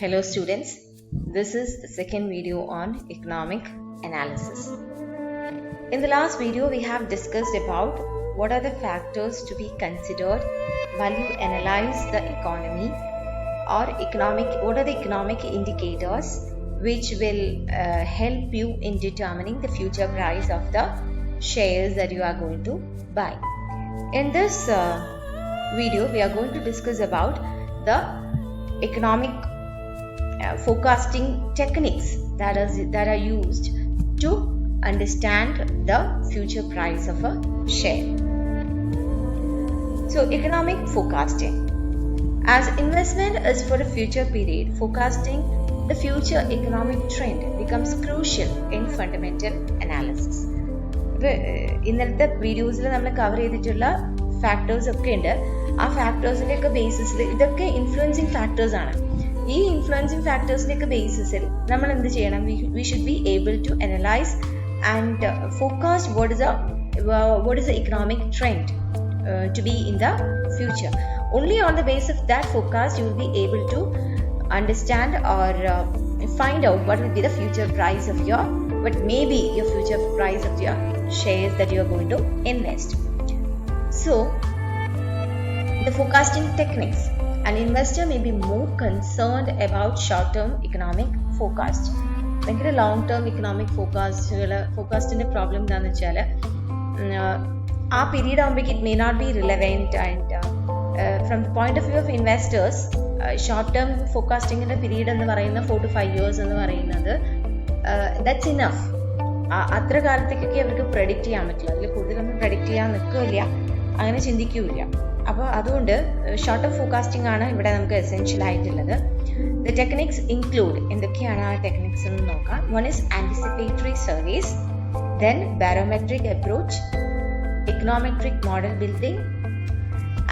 Hello students, this is the second video on economic analysis. In the last video we have discussed about what are the factors to be considered while you analyze the economy or what are the economic indicators which will help you in determining the future price of the shares that you are going to buy. In this video we are going to discuss about the economic forecasting techniques that are used to understand the future price of a share. So economic forecasting, as investment is for a future period, forecasting the future economic trend becomes crucial in fundamental analysis. ഇന്നലത്തെ വീഡിയോസിൽ നമ്മൾ cover ചെയ്തിട്ടുള്ള factors ഒക്കെ ഉണ്ട്. ആ ഫാക്ടേഴ്സിന്റെ ഒക്കെ ബേസിസിൽ ഇതൊക്കെ influencing factors ആണ്. ഈ ഇൻഫ്ലുവൻസിങ് ഫാക്ടേഴ്സിന്റെ ഒക്കെ ബേസിസിൽ നമ്മൾ എന്ത് ചെയ്യണം? We should be able to analyse and forecast what is the economic trend to be in the future. Only on the basis of that forecast you will be able to understand or find out what will be the future price of your future price of your shares that you are going to invest. So the forecasting techniques, an investor may be more concerned about short-term economic forecast. ഭയങ്കര long term economic ഫോർകാസ്റ്റിന്റെ problem എന്താണെന്ന് വെച്ചാൽ ആ period ആകുമ്പോഴേക്ക് it may not be relevant and from the point of view of investors short term ഫോർകാസ്റ്റിങ്ങിന്റെ period എന്ന് പറയുന്ന 4 to 5 years എന്ന് പറയുന്നത് ദാറ്റ്സ് ഇനഫ്. അത്ര കാലത്തേക്കൊക്കെ അവർക്ക് പ്രെഡിക്റ്റ് ചെയ്യാൻ പറ്റില്ല. അതിൽ കൂടുതലൊന്നും പ്രെഡിക്റ്റ് ചെയ്യാൻ നിൽക്കില്ല, അങ്ങനെ ചിന്തിക്കില്ല. അപ്പോൾ അതുകൊണ്ട് ഷോർട്ട് ടേം ഫോർകാസ്റ്റിംഗ് ആണ് ഇവിടെ നമുക്ക് എസെൻഷ്യൽ ആയിട്ടുള്ളത്. ദ ടെക്നിക്സ് ഇൻക്ലൂഡ്, എന്തൊക്കെയാണ് ആ ടെക്നിക്സ് എന്ന് നോക്കാം. One is anticipatory surveys, then barometric approach, econometric model building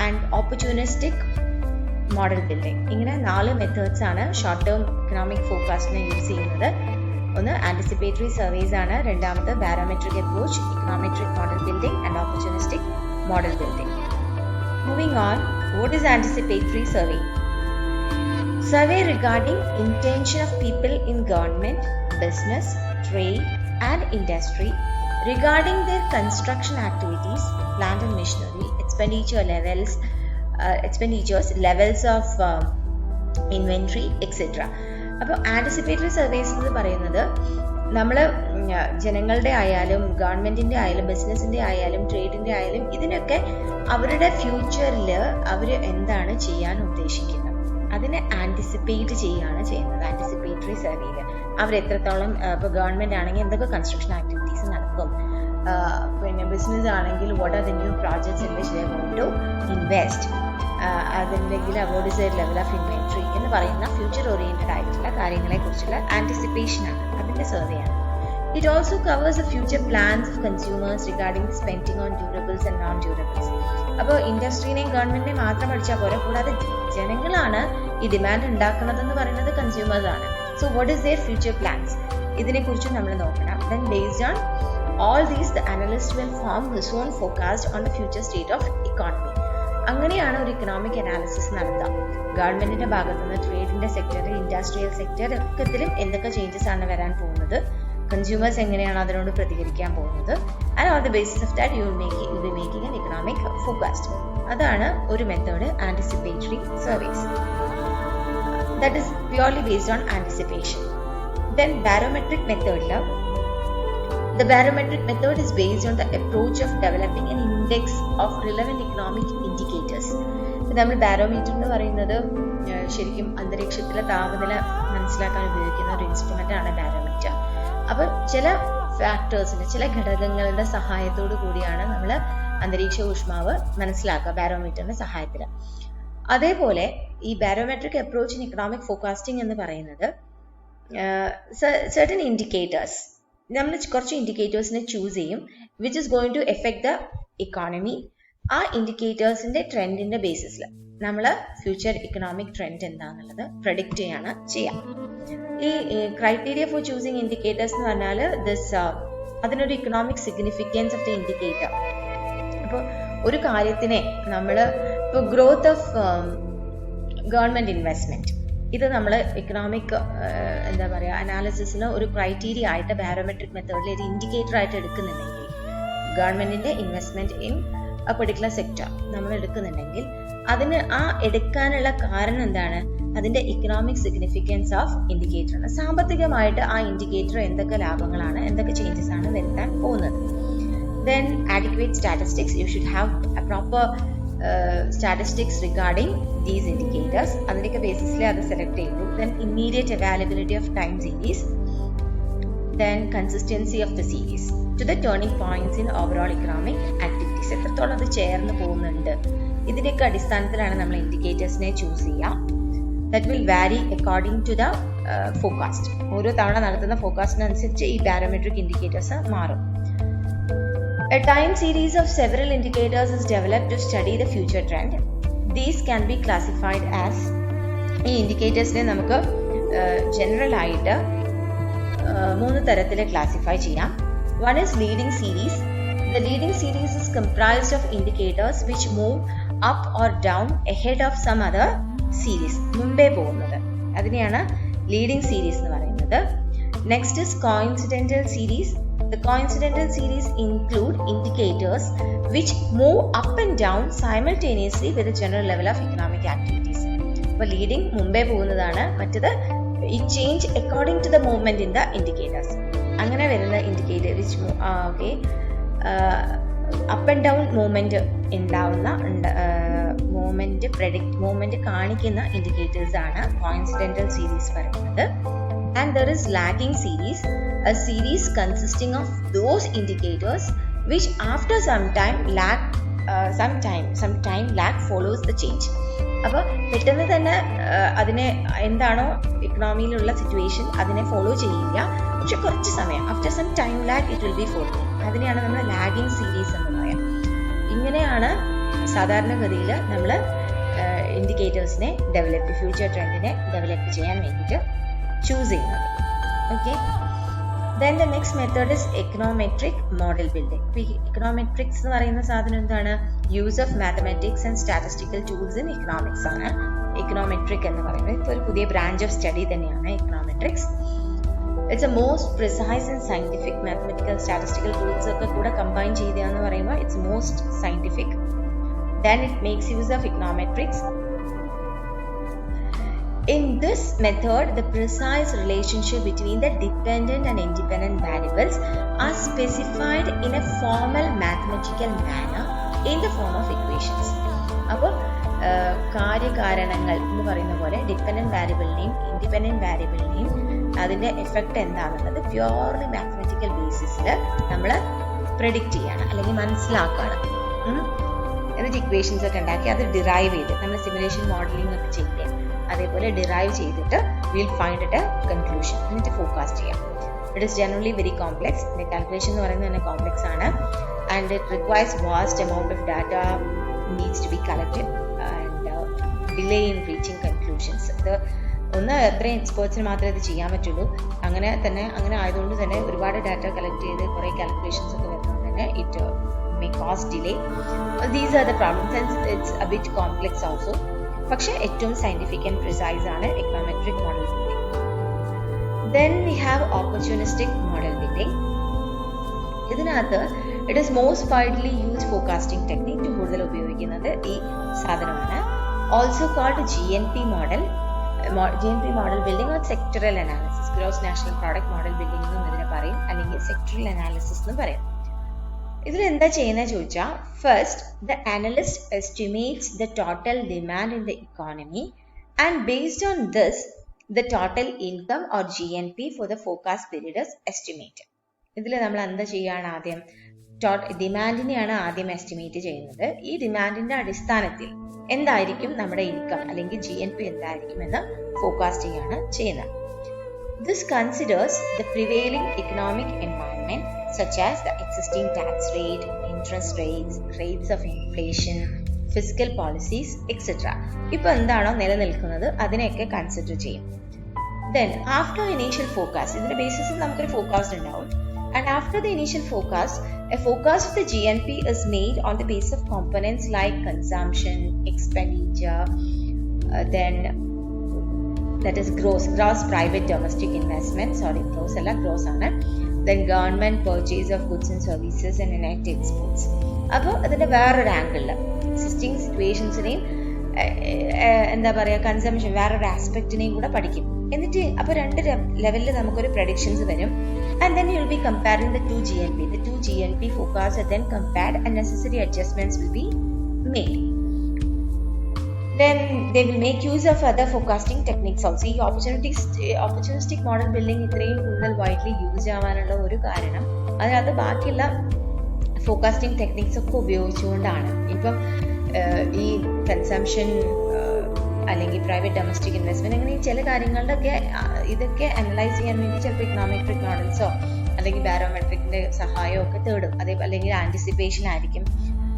and opportunistic model building. ഇങ്ങനെ 4 മെത്തേഡ്സ് ആണ് ഷോർട്ട് ടേം ഇക്കണോമിക് ഫോർകാസ്റ്റിനെ യൂസ് ചെയ്യുന്നത്. ഒന്ന് ആന്റിസിപ്പേറ്ററി സർവേസ് ആണ്, രണ്ടാമത് barometric approach, econometric model building and opportunistic model building. Moving on, what is anticipatory survey? Survey regarding intention of people in government, business, trade and industry regarding their construction activities, plant and machinery, levels of inventory, etc. അപ്പോൾ anticipatory surveys എന്ന് പറയുന്നത് നമ്മൾ ജനങ്ങളുടെ ആയാലും ഗവൺമെന്റിന്റെ ആയാലും ബിസിനസിന്റെ ആയാലും ട്രേഡിന്റെ ആയാലും ഇതിനൊക്കെ അവരുടെ ഫ്യൂച്ചറിൽ അവർ എന്താണ് ചെയ്യാൻ ഉദ്ദേശിക്കുന്നത് അതിനെ ആന്റിസിപ്പേറ്റ് ചെയ്യുകയാണ് ചെയ്യുന്നത്. ആന്റിസിപ്പേറ്ററി സർവേയിൽ അവർ എത്രത്തോളം, ഇപ്പോൾ ഗവൺമെന്റ് ആണെങ്കിൽ എന്തൊക്കെ കൺസ്ട്രക്ഷൻ ആക്ടിവിറ്റീസ് നടക്കും, പിന്നെ ബിസിനസ് ആണെങ്കിൽ what are the new projects in which they want to invest, അതില്ലെങ്കിൽ what is the level of inventory എന്ന് പറയുന്ന ഫ്യൂച്ചർ ഓറിയന്റഡ് ആയിട്ടുള്ള കാര്യങ്ങളെ കുറിച്ചുള്ള ആന്റിസിപ്പേഷൻ ആണ്, അതിന്റെ സർവേ ആണ്. It also covers the future plans of consumers regarding the spending on durables and non-durables. അപ്പോൾ ഇൻഡസ്ട്രീനെയും ഗവൺമെന്റിനെയും മാത്രം പഠിച്ചാൽ പോരാ, കൂടാതെ ജനങ്ങളാണ് ഈ ഡിമാൻഡ് ഉണ്ടാക്കുന്നതെന്ന് പറയുന്നത് കൺസ്യൂമേഴ്സ് ആണ്. So what is their future plans, ഇതിനെക്കുറിച്ചും നമ്മൾ നോക്കണം. Then based on all these the analyst will form his own forecast on the future state of economy. അങ്ങനെയാണ് ഒരു ഇക്കണോമിക് അനാലിസിസ് നടത്തുക. ഗവൺമെന്റിന്റെ ഭാഗത്തു നിന്ന് ട്രേഡിന്റെ സെക്ടർ, ഇൻഡസ്ട്രിയൽ സെക്ടർ ഒക്കത്തിലും എന്തൊക്കെ ചേഞ്ചസ് ആണ് വരാൻ പോകുന്നത്, കൺസ്യൂമേഴ്സ് എങ്ങനെയാണ് അതിനോട് പ്രതികരിക്കാൻ പോകുന്നത്, and on the basis of that you will be making an economic forecast. അതാണ് ഒരു method, anticipatory surveys. That is purely based on anticipation. Then barometric മെത്തേഡിൽ the barometric method is based on the approach of developing an index of relevant economic indicators. നമ്മൾ barometer എന്ന് പറയുന്നത് ശരിക്കും അന്തരീക്ഷത്തിലെ താപനില മനസ്സിലാക്കാൻ ഉപയോഗിക്കുന്ന ഒരു ഇൻസ്ട്രുമെന്റ് ആണ് ബാരോമീറ്റർ. അപ്പോൾ ചില ഫാക്ടേഴ്സിന്റെ, ചില ഘടകങ്ങളുടെ സഹായത്തോടു കൂടിയാണ് നമ്മൾ അന്തരീക്ഷ ഊഷ്മാവ് മനസ്സിലാക്കുക ബാരോമീറ്ററിന്റെ സഹായത്തിൽ. അതേപോലെ ഈ barometric approach in economic forecasting എന്ന് പറയുന്നത് certain indicators, നമ്മൾ കുറച്ച് ഇൻഡിക്കേറ്റേഴ്സിനെ ചൂസ് ചെയ്യും which is going to effect the economy. ആ ഇൻഡിക്കേറ്റേഴ്സിന്റെ ട്രെൻഡിന്റെ ബേസിസിൽ നമ്മൾ ഫ്യൂച്ചർ ഇക്കണോമിക് ട്രെൻഡ് എന്താണെന്നുള്ളത് പ്രഡിക്റ്റ് ചെയ്യാം. ഈ ക്രൈറ്റീരിയ ഫോർ ചൂസിങ് ഇൻഡിക്കേറ്റേഴ്സ് എന്ന് പറഞ്ഞാൽ അതിനൊരു economic significance of the indicator. അപ്പോൾ ഒരു കാര്യത്തിനെ നമ്മൾ ഇപ്പോൾ ഗ്രോത്ത് ഓഫ് ഗവൺമെന്റ് ഇൻവെസ്റ്റ്മെന്റ്, ഇത് നമ്മൾ എക്കണോമിക് എന്താ പറയുക അനാലിസിസിന് ഒരു ക്രൈറ്റീരിയ ആയിട്ട് ബാരോമെട്രിക് മെത്തേഡിൽ ഒരു ഇൻഡിക്കേറ്റർ ആയിട്ട് എടുക്കുന്നുണ്ടെങ്കിൽ, ഗവൺമെന്റിന്റെ investment in A particular sector നമ്മൾ എടുക്കുന്നുണ്ടെങ്കിൽ അതിന് ആ എടുക്കാനുള്ള കാരണം എന്താണ്? അതിന്റെ ഇക്കണോമിക് സിഗ്നിഫിക്കൻസ് ഓഫ് ഇൻഡിക്കേറ്റർ ആണ്. സാമ്പത്തികമായിട്ട് ആ ഇൻഡിക്കേറ്റർ എന്തൊക്കെ ലാഭങ്ങളാണ്, എന്തൊക്കെ ചേഞ്ചസ് ആണ് വരുത്താൻ പോകുന്നത്. Then adequate statistics, you should have a proper statistics regarding these indicators. അതിന്റെ ബേസിസിൽ അത് സെലക്ട് ചെയ്തു. Then immediate availability of time series, then consistency of the series to the turning points in overall economic activities. എത്രത്തോളം അത് ചേർന്ന് പോകുന്നുണ്ട്, ഇതിന്റെയൊക്കെ അടിസ്ഥാനത്തിലാണ് നമ്മൾ ഇൻഡിക്കേറ്റേഴ്സിനെ ചൂസ് ചെയ്യുക. That will vary according to the forecast. ഓരോ തവണ നടത്തുന്ന ഫോർകാസ്റ്റിനനുസരിച്ച് ഈ ബാരോമെട്രിക് ഇൻഡിക്കേറ്റേഴ്സ് മാറും. A time series of several indicators is developed to study the future trend. These can be classified as, ഈ ഇൻഡിക്കേറ്റേഴ്സിനെ നമുക്ക് ജനറൽ ആയിട്ട് 3 തരത്തിൽ ക്ലാസിഫൈ ചെയ്യാം. One is leading series. The leading series is comprised of indicators which move up or down ahead of some other series. മുമ്പേ പോകുന്നത്, അതിനെയാണ് leading series എന്ന് പറയുന്നത്. Next is coincidental series. The coincidental series include indicators which move up and down simultaneously with the general level of economic activities. അപ്പോൾ leading മുമ്പേ പോകുന്നതാണ്, മറ്റത് it change according to the movement in the indicators. അങ്ങനെ വരുന്ന indicator which up and down movement ഉണ്ടാവുന്ന movement കാണിക്കുന്ന indicators ആണ് കോയിൻസിഡന്റൽ series പറയുന്നത്. And there is lagging series, a series consisting of those indicators which after some time lag follows the change. അപ്പോൾ പെട്ടെന്ന് തന്നെ അതിനെ എന്താണോ ഇക്കണോമിയിലുള്ള സിറ്റുവേഷൻ അതിനെ ഫോളോ ചെയ്യില്ല, പക്ഷെ കുറച്ച് സമയം after some time lag it will be follow. അതിനെയാണ് നമ്മൾ ലാഗിങ് സീരീസ് എന്ന് പറയാം. ഇങ്ങനെയാണ് സാധാരണഗതിയിൽ നമ്മൾ ഇൻഡിക്കേറ്റേഴ്സിനെ ഫ്യൂച്ചർ ട്രെൻഡിനെ ഡെവലപ്പ് ചെയ്യാൻ വേണ്ടിയിട്ട് ചൂസ് ചെയ്യുന്നത്. Okay, then the next method is econometric model building. econometrics എന്ന് പറയുന്ന സാധനം എന്താണ്? Use of mathematics and statistical tools in economics ആണ് econometric എന്ന് പറയുന്നത്. ഇപ്പോൾ ഒരു പുതിയ ബ്രാഞ്ച് ഓഫ് സ്റ്റഡി തന്നെയാണ് econometrics. It's a most precise and scientific mathematical statistical tools ഒക്കെ കൂടെ കമ്പൈൻ ചെയ്തെന്ന് പറയുമ്പോൾ it's most scientific. Then it makes use of econometrics. In this method, the precise relationship between the dependent and independent variables are specified in a formal mathematical manner in the form of equations. അപ്പോൾ കാര്യകാരണങ്ങൾ എന്ന് പറയുന്ന പോലെ dependent വാരിയബിളിനെയും independent വാരിയബിളിനെയും അതിന്റെ effect എന്താണെന്നുള്ളത് purely mathematical ബേസിസിൽ നമ്മൾ predict ചെയ്യാണ് അല്ലെങ്കിൽ മനസ്സിലാക്കുകയാണ്. എന്നിട്ട് ഇക്വേഷൻസ് ഒക്കെ ഉണ്ടാക്കി അത് ഡിറൈവ് ചെയ്ത് നമ്മൾ സിമുലേഷൻ മോഡലിംഗ് ഒക്കെ ചെയ്യില്ലേ, അതേപോലെ ഡിറൈവ് ചെയ്തിട്ട് will find it a conclusion, എന്നിട്ട് ഫോർകാസ്റ്റ് ചെയ്യാം. It is generally very complex. ഇതിന്റെ കാൽക്കുലേഷൻ എന്ന് പറയുന്നത് തന്നെ കോംപ്ലെക്സ് ആണ്. And it requires vast amount of data needs to be collected and delay in reaching conclusions. ഇത് അത്രയും എക്സ്പേർട്സിന് മാത്രമേ ഇത് ചെയ്യാൻ പറ്റുള്ളൂ. അങ്ങനെ ആയതുകൊണ്ട് തന്നെ ഒരുപാട് ഡാറ്റ കളക്ട് ചെയ്ത് കുറേ കാൽക്കുലേഷൻസ് ഒക്കെ വരുന്നത് തന്നെ it may cause delay. These are the problems and it's a bit complex also. പക്ഷേ ഏറ്റവും സയന്റിഫിക് ആൻഡ് പ്രിസൈസ് ആണ് econometric model building. Then we have opportunistic model building. ഇതിനകത്ത് it is most widely used forecasting technique കൂടുതൽ ഉപയോഗിക്കുന്നത് ഈ സാധനമാണ്. Also called GNP model building or sectoral analysis. Gross national product model building എന്നും ഇതിനെ പറയും, അല്ലെങ്കിൽ സെക്ടറൽ അനാലിസിസ് എന്നും പറയും. ഇതിൽ എന്താ ചെയ്യുന്നത് ചോദിച്ചാൽ, first the analyst estimates the total demand in the economy and based on this the total income or GNP for the forecast period is estimate. ഇതിൽ നമ്മൾ എന്താ ചെയ്യാണ്? ആദ്യം ഡിമാൻഡിനെയാണ് ആദ്യം എസ്റ്റിമേറ്റ് ചെയ്യുന്നത്. ഈ ഡിമാൻഡിന്റെ അടിസ്ഥാനത്തിൽ എന്തായിരിക്കും നമ്മുടെ ഇൻകം അല്ലെങ്കിൽ GNP എന്തായിരിക്കും എന്ന് ഫോർകാസ്റ്റ് ചെയ്യാണ് ചെയ്യുന്നത്. This considers the prevailing economic environment such as the existing tax rate, interest rates, rates of inflation, fiscal policies, etc. ഇപ്പോൾ എന്താണോ നിലനിൽക്കുന്നത് അതിനെയൊക്കെ കൺസിഡർ ചെയ്യും. Then after initial forecast, ഇതിന്റെ ബേസിസിൽ നമുക്കൊരു ഫോർകാസ്റ്റ് ഉണ്ടാവും. And after the initial forecast, a forecast of the GNP is made on the basis of components like consumption, expenditure, then that is gross private domestic investment, gross alla, gross aanu. Then government purchase of goods and services and net exports. അപ്പോൾ അതിൻ്റെ വേറൊരു ആംഗിളിൽ existing സിറ്റുവേഷൻസിനെയും എന്താ പറയുക consumption വേറൊരു ആസ്പെക്റ്റിനെയും കൂടെ പഠിക്കും. എന്നിട്ട് അപ്പോൾ 2 ലെവലിൽ നമുക്കൊരു പ്രഡിക്ഷൻസ് വരും. And then you will be comparing the 2 GNP. The 2 GNP forecasts are then compared and necessary adjustments will be made. Then they will make use of other forecasting techniques also. ഈ opportunistic model building ഇത്രയും കൂടുതൽ widely use ആവാനുള്ള ഒരു കാരണം അതിനകത്ത് ബാക്കിയുള്ള forecasting techniques ഒക്കെ ഉപയോഗിച്ചുകൊണ്ടാണ്. ഇപ്പം ഈ കൺസംഷൻ അല്ലെങ്കിൽ പ്രൈവറ്റ് ഡൊമസ്റ്റിക് ഇൻവെസ്റ്റ്മെന്റ് അങ്ങനെ ചില കാര്യങ്ങളുടെയൊക്കെ ഇതൊക്കെ അനലൈസ് ചെയ്യാൻ വേണ്ടി ചിലപ്പോൾ ഇക്കണോമെട്രിക് മോഡൽസോ അല്ലെങ്കിൽ ബാരോമെട്രിക്കിന്റെ സഹായമോ ഒക്കെ തേടും. അല്ലെങ്കിൽ ആന്റിസിപ്പേഷൻ ആയിരിക്കും.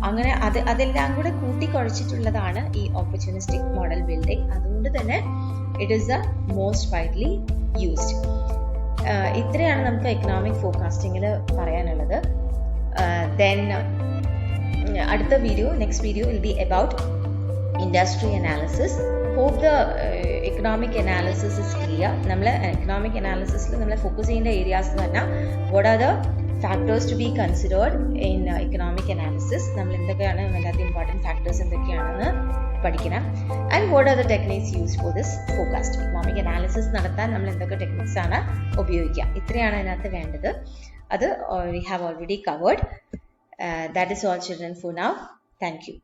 അങ്ങനെ അതെല്ലാം കൂടെ കൂട്ടിക്കുഴച്ചിട്ടുള്ളതാണ് ഈ ഓപ്പർച്യൂണിസ്റ്റിക് മോഡൽ ബിൽഡിംഗ്. അതുകൊണ്ട് തന്നെ it is the most widely used. ഇത്രയാണ് നമുക്ക് എക്കണോമിക് ഫോർകാസ്റ്റിംഗിൽ പറയാനുള്ളത്. ദെൻ അടുത്ത video, next video will be about industry analysis. Hope the economic analysis is clear. നമ്മൾ എക്കണോമിക് അനാലിസിസിൽ നമ്മൾ ഫോക്കസ് ചെയ്യേണ്ട ഏരിയാസ് എന്ന് പറഞ്ഞാൽ what are the factors to be considered in economic analysis. നമ്മൾ എന്തൊക്കെയാണ് അതിനകത്ത് ഇമ്പോർട്ടൻറ്റ് ഫാക്ടേഴ്സ് എന്തൊക്കെയാണെന്ന് പഠിക്കണം. And what are the techniques use for this forecast. Economic analysis നടത്താൻ നമ്മൾ എന്തൊക്കെ ടെക്നിക്സ് ആണ് ഉപയോഗിക്കുക, ഇത്രയാണ് അതിനകത്ത് വേണ്ടത്. അത് we have already covered. That is all children for now. Thank you.